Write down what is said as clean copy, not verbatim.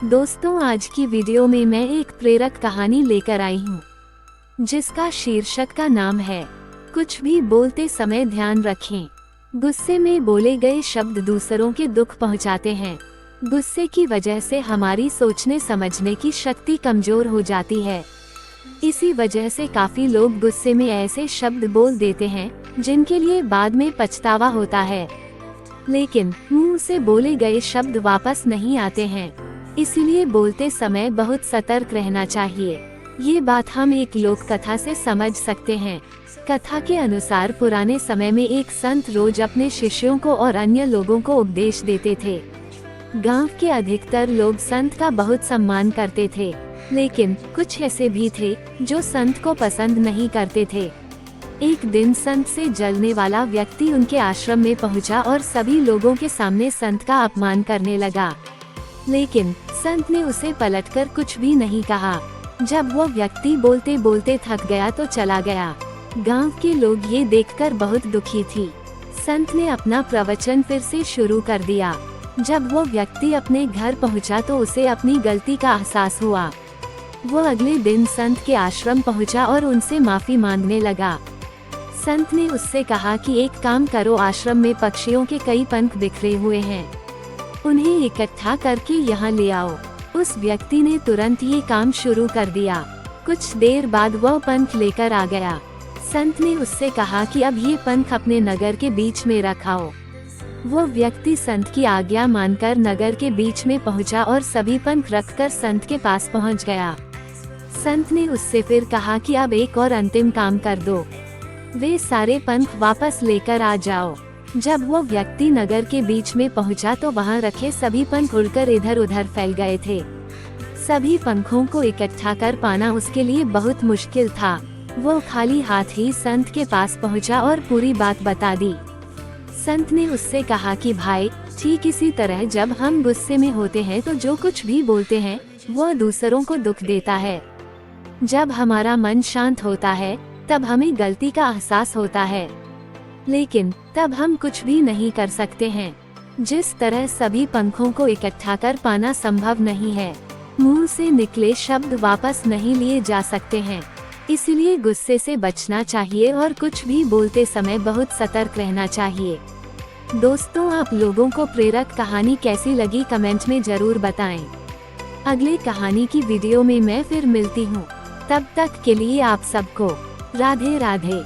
दोस्तों, आज की वीडियो में मैं एक प्रेरक कहानी लेकर आई हूँ, जिसका शीर्षक का नाम है कुछ भी बोलते समय ध्यान रखें। गुस्से में बोले गए शब्द दूसरों के दुख पहुँचाते हैं। गुस्से की वजह से हमारी सोचने समझने की शक्ति कमजोर हो जाती है। इसी वजह से काफी लोग गुस्से में ऐसे शब्द बोल देते हैं जिनके लिए बाद में पछतावा होता है। लेकिन मुंह से बोले गए शब्द वापस नहीं आते हैं, इसलिए बोलते समय बहुत सतर्क रहना चाहिए। ये बात हम एक लोक कथा से समझ सकते हैं। कथा के अनुसार पुराने समय में एक संत रोज अपने शिष्यों को और अन्य लोगों को उपदेश देते थे। गांव के अधिकतर लोग संत का बहुत सम्मान करते थे, लेकिन कुछ ऐसे भी थे जो संत को पसंद नहीं करते थे। एक दिन संत से जलने वाला व्यक्ति उनके आश्रम में पहुंचा और सभी लोगों के सामने संत का अपमान करने लगा। लेकिन संत ने उसे पलटकर कुछ भी नहीं कहा। जब वो व्यक्ति बोलते बोलते थक गया तो चला गया। गांव के लोग ये देखकर बहुत दुखी थी। संत ने अपना प्रवचन फिर से शुरू कर दिया। जब वो व्यक्ति अपने घर पहुंचा तो उसे अपनी गलती का एहसास हुआ। वो अगले दिन संत के आश्रम पहुंचा और उनसे माफी मांगने लगा। संत ने उससे कहा कि एक काम करो, आश्रम में पक्षियों के कई पंख बिखरे हुए हैं, उन्हें इकट्ठा करके यहाँ ले आओ। उस व्यक्ति ने तुरंत ये काम शुरू कर दिया। कुछ देर बाद वह पंख लेकर आ गया। संत ने उससे कहा कि अब ये पंख अपने नगर के बीच में रखाओ। वो व्यक्ति संत की आज्ञा मानकर नगर के बीच में पहुंचा और सभी पंख रखकर संत के पास पहुंच गया। संत ने उससे फिर कहा कि अब एक और अंतिम काम कर दो, वे सारे पंख वापस लेकर आ जाओ। जब वो व्यक्ति नगर के बीच में पहुंचा तो वहां रखे सभी पंख उड़कर इधर उधर फैल गए थे। सभी पंखों को इकट्ठा कर पाना उसके लिए बहुत मुश्किल था। वो खाली हाथ ही संत के पास पहुंचा और पूरी बात बता दी। संत ने उससे कहा कि भाई, ठीक इसी तरह जब हम गुस्से में होते हैं तो जो कुछ भी बोलते हैं वो दूसरों को दुख देता है। जब हमारा मन शांत होता है तब हमें गलती का एहसास होता है, लेकिन तब हम कुछ भी नहीं कर सकते हैं। जिस तरह सभी पंखों को इकट्ठा कर पाना संभव नहीं है, मुंह से निकले शब्द वापस नहीं लिए जा सकते हैं। इसलिए गुस्से से बचना चाहिए और कुछ भी बोलते समय बहुत सतर्क रहना चाहिए। दोस्तों, आप लोगों को प्रेरक कहानी कैसी लगी कमेंट में जरूर बताएं। अगली कहानी की वीडियो में मैं फिर मिलती हूँ। तब तक के लिए आप सबको राधे राधे।